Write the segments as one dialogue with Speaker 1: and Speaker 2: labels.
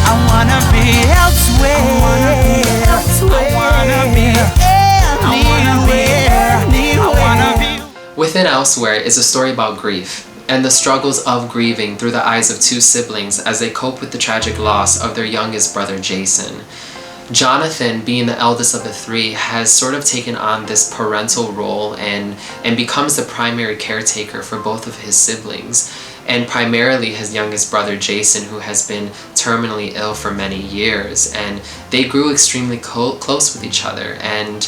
Speaker 1: I wanna be elsewhere. I wanna be anywhere.
Speaker 2: Within Elsewhere is a story about grief and the struggles of grieving through the eyes of two siblings as they cope with the tragic loss of their youngest brother, Jason. Jonathan, being the eldest of the three, has sort of taken on this parental role and becomes the primary caretaker for both of his siblings, and primarily his youngest brother, Jason, who has been terminally ill for many years, and they grew extremely close with each other. And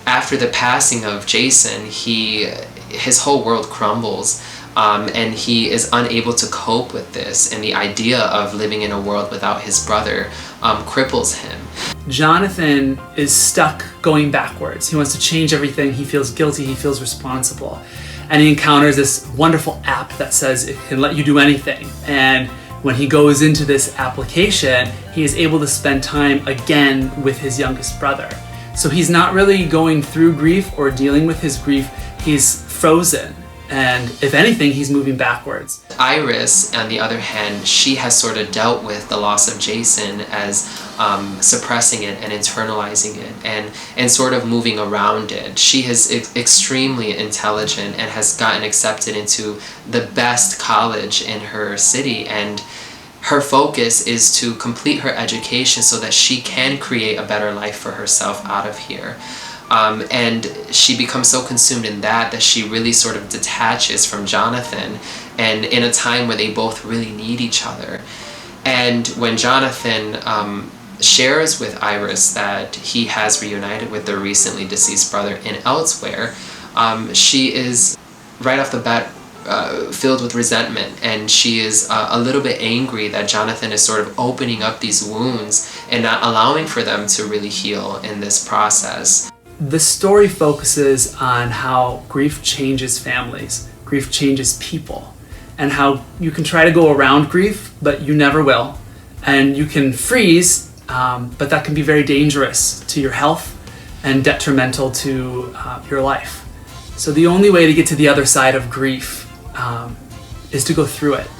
Speaker 2: after the passing of Jason, his whole world crumbles, and he is unable to cope with this, and the idea of living in a world without his brother cripples him.
Speaker 3: Jonathan is stuck going backwards. He wants to change everything. He feels guilty. He feels responsible. And he encounters this wonderful app that says it can let you do anything. And when he goes into this application, he is able to spend time again with his youngest brother. So he's not really going through grief or dealing with his grief. He's frozen. And if anything, he's moving backwards.
Speaker 2: Iris, on the other hand, she has sort of dealt with the loss of Jason as suppressing it and internalizing it and sort of moving around it. She is extremely intelligent and has gotten accepted into the best college in her city, and her focus is to complete her education so that she can create a better life for herself out of here. And she becomes so consumed in that she really sort of detaches from Jonathan, and in a time where they both really need each other. And when Jonathan shares with Iris that he has reunited with their recently deceased brother in Elsewhere, she is right off the bat filled with resentment, and she is a little bit angry that Jonathan is sort of opening up these wounds and not allowing for them to really heal in this process.
Speaker 3: The story focuses on how grief changes families, grief changes people, and how you can try to go around grief, but you never will. And you can freeze, but that can be very dangerous to your health and detrimental to your life. So the only way to get to the other side of grief is to go through it.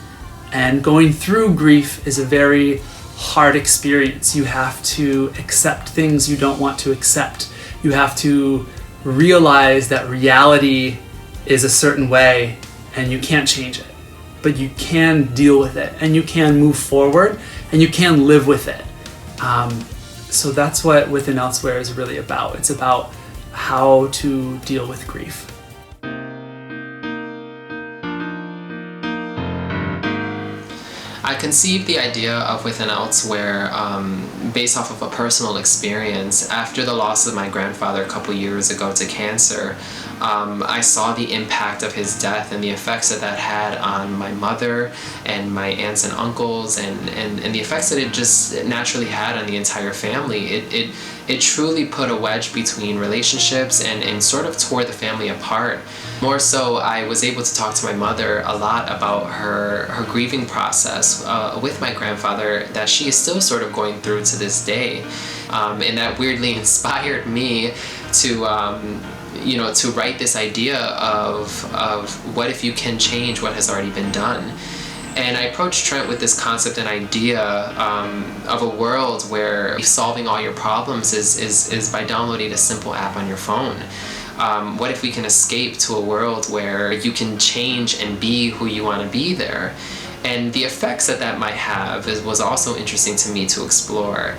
Speaker 3: And going through grief is a very hard experience. You have to accept things you don't want to accept. You have to realize that reality is a certain way and you can't change it, but you can deal with it and you can move forward and you can live with it. So that's what Within Elsewhere is really about. It's about how to deal with grief.
Speaker 2: I conceived the idea of Within Elsewhere based off of a personal experience. After the loss of my grandfather a couple years ago to cancer, I saw the impact of his death and the effects that had on my mother and my aunts and uncles, and the effects that it just naturally had on the entire family. It truly put a wedge between relationships and sort of tore the family apart. More so, I was able to talk to my mother a lot about her grieving process with my grandfather that she is still sort of going through to this day. And that weirdly inspired me to write this idea of what if you can change what has already been done. And I approached Trent with this concept and idea of a world where solving all your problems is by downloading a simple app on your phone. What if we can escape to a world where you can change and be who you want to be there? And the effects that might have was also interesting to me to explore.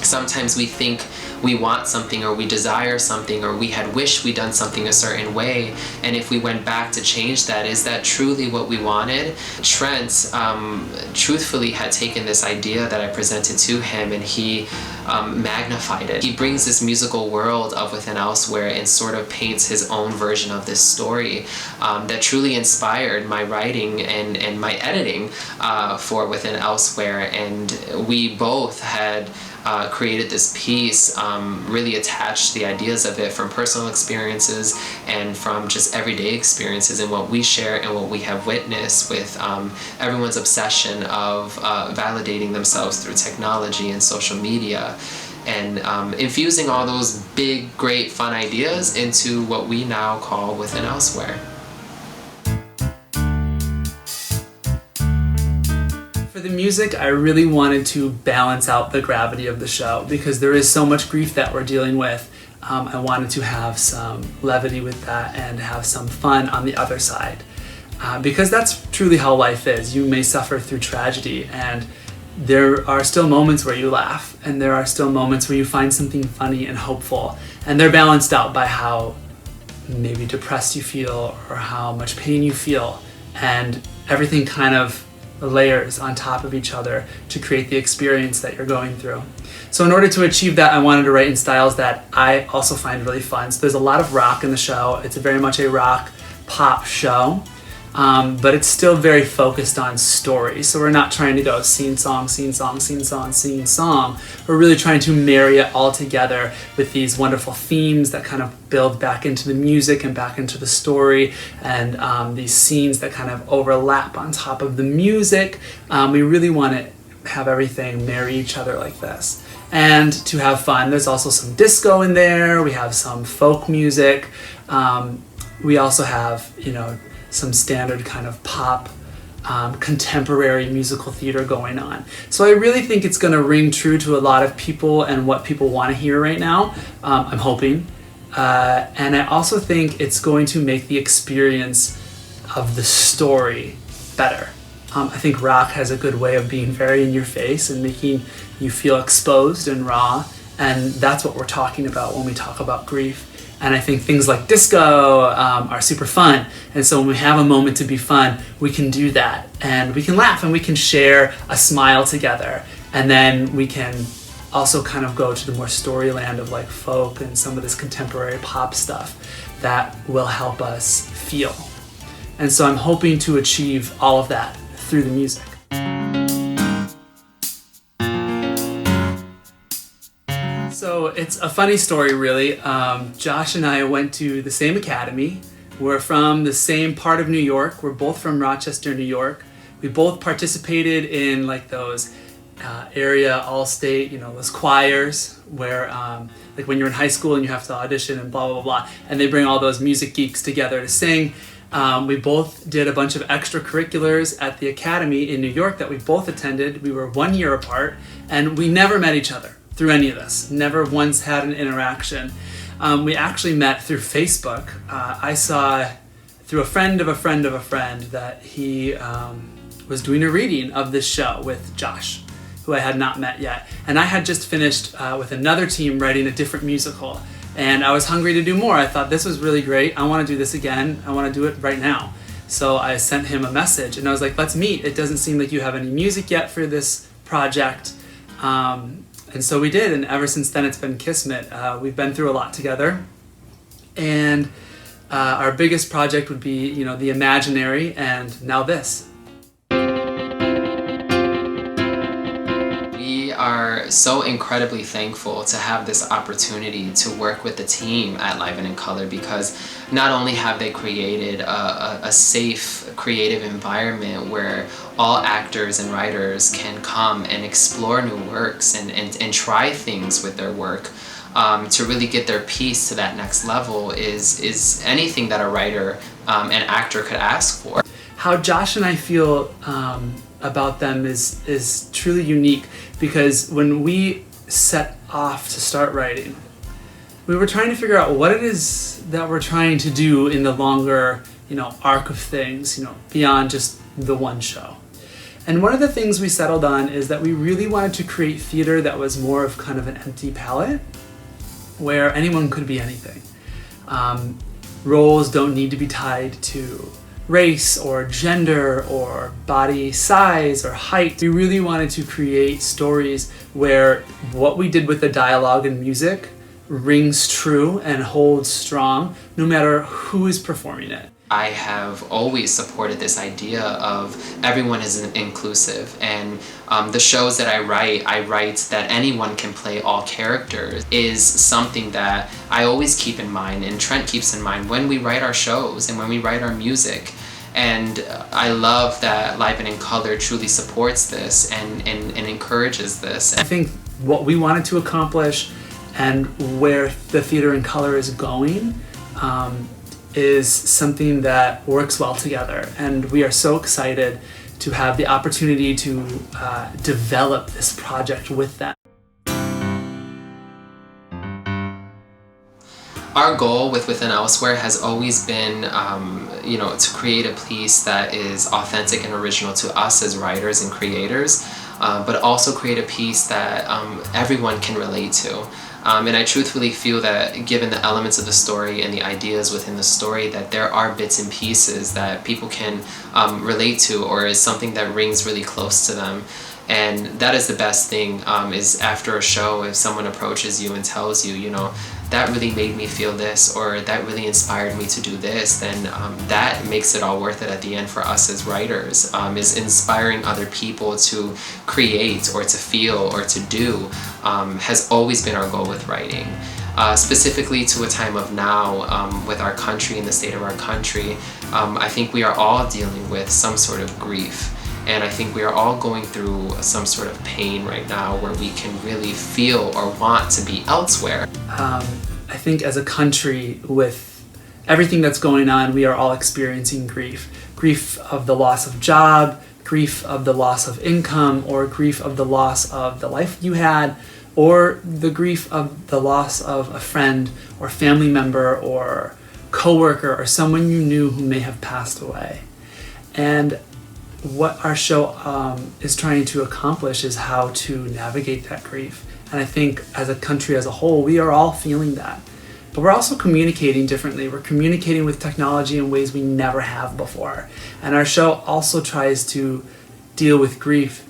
Speaker 2: Sometimes we think we want something, or we desire something, or we had wished we'd done something a certain way, and if we went back to change that, is that truly what we wanted? Trent truthfully had taken this idea that I presented to him, and he magnified it. He brings this musical world of Within Elsewhere and sort of paints his own version of this story that truly inspired my writing and my editing for Within Elsewhere, and we both had created this piece, really attached the ideas of it from personal experiences and from just everyday experiences and what we share and what we have witnessed with everyone's obsession of validating themselves through technology and social media, and infusing all those big, great, fun ideas into what we now call Within Elsewhere.
Speaker 3: For the music, I really wanted to balance out the gravity of the show because there is so much grief that we're dealing with. I wanted to have some levity with that and have some fun on the other side. Because that's truly how life is. You may suffer through tragedy, and there are still moments where you laugh, and there are still moments where you find something funny and hopeful, and they're balanced out by how maybe depressed you feel or how much pain you feel, and everything kind of layers on top of each other to create the experience that you're going through. So in order to achieve that, I wanted to write in styles that I also find really fun. So there's a lot of rock in the show. It's very much a rock pop show. But it's still very focused on story. So we're not trying to go scene, song, scene, song, scene, song, scene, song. We're really trying to marry it all together with these wonderful themes that kind of build back into the music and back into the story, and these scenes that kind of overlap on top of the music. We really want to have everything marry each other like this. And to have fun, there's also some disco in there. We have some folk music. We also have, some standard kind of pop, contemporary musical theater going on. So I really think it's going to ring true to a lot of people and what people want to hear right now, I'm hoping. And I also think it's going to make the experience of the story better. I think rock has a good way of being very in your face and making you feel exposed and raw, and that's what we're talking about when we talk about grief. And I think things like disco are super fun. And so when we have a moment to be fun, we can do that. And we can laugh and we can share a smile together. And then we can also kind of go to the more story land of like folk and some of this contemporary pop stuff that will help us feel. And so I'm hoping to achieve all of that through the music. So it's a funny story, really. Josh and I went to the same academy. We're from the same part of New York. We're both from Rochester, New York. We both participated in like those area all-state, those choirs where like when you're in high school and you have to audition and blah, blah, blah, and they bring all those music geeks together to sing. We both did a bunch of extracurriculars at the academy in New York that we both attended. We were 1 year apart, and we never met each other through any of this. Never once had an interaction. We actually met through Facebook. I saw through a friend of a friend of a friend that he was doing a reading of this show with Josh, who I had not met yet. And I had just finished with another team writing a different musical. And I was hungry to do more. I thought this was really great. I want to do this again. I want to do it right now. So I sent him a message and I was like, let's meet. It doesn't seem like you have any music yet for this project. And so we did, and ever since then it's been kismet. We've been through a lot together, and our biggest project would be, The Imaginary, and now this.
Speaker 2: We are so incredibly thankful to have this opportunity to work with the team at Live and in Color, because not only have they created a safe, creative environment where all actors and writers can come and explore new works and try things with their work, to really get their piece to that next level is anything that a writer and actor could ask for.
Speaker 3: How Josh and I feel about them is truly unique, because when we set off to start writing, we were trying to figure out what it is that we're trying to do in the longer, arc of things, beyond just the one show. And one of the things we settled on is that we really wanted to create theater that was more of kind of an empty palette, where anyone could be anything. Roles don't need to be tied to race or gender or body size or height. We really wanted to create stories where what we did with the dialogue and music rings true and holds strong no matter who is performing it.
Speaker 2: I have always supported this idea of everyone is inclusive, and the shows that I write that anyone can play all characters is something that I always keep in mind, and Trent keeps in mind when we write our shows and when we write our music. And I love that Live and in Color truly supports this and encourages this.
Speaker 3: I think what we wanted to accomplish and where the Theater in Color is going is something that works well together, and we are so excited to have the opportunity to develop this project with them.
Speaker 2: Our goal with Within Elsewhere has always been, to create a piece that is authentic and original to us as writers and creators, but also create a piece that everyone can relate to. And I truthfully feel that given the elements of the story and the ideas within the story, that there are bits and pieces that people can relate to, or is something that rings really close to them. And that is the best thing, is after a show, if someone approaches you and tells you, that really made me feel this, or that really inspired me to do this, then that makes it all worth it at the end for us as writers, is inspiring other people to create or to feel or to do, has always been our goal with writing. Specifically to a time of now, with our country and the state of our country, I think we are all dealing with some sort of grief. And I think we are all going through some sort of pain right now where we can really feel or want to be elsewhere.
Speaker 3: I think as a country, with everything that's going on, we are all experiencing grief. Grief of the loss of job, grief of the loss of income, or grief of the loss of the life you had, or the grief of the loss of a friend or family member or coworker or someone you knew who may have passed away. And what our show is trying to accomplish is how to navigate that grief. And I think as a country as a whole, we are all feeling that. But we're also communicating differently. We're communicating with technology in ways we never have before. And our show also tries to deal with grief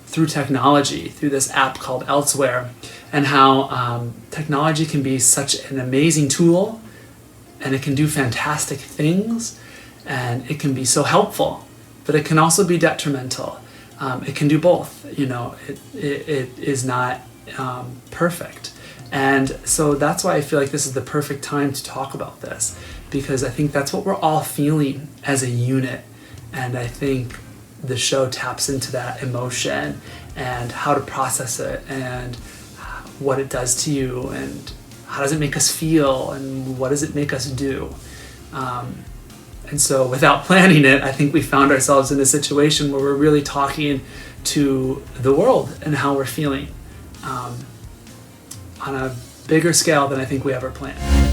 Speaker 3: through technology, through this app called Elsewhere, and how technology can be such an amazing tool, and it can do fantastic things, and it can be so helpful. But it can also be detrimental. It can do both. It is not perfect. And so that's why I feel like this is the perfect time to talk about this, because I think that's what we're all feeling as a unit. And I think the show taps into that emotion and how to process it and what it does to you and how does it make us feel and what does it make us do. And so without planning it, I think we found ourselves in a situation where we're really talking to the world and how we're feeling on a bigger scale than I think we ever planned.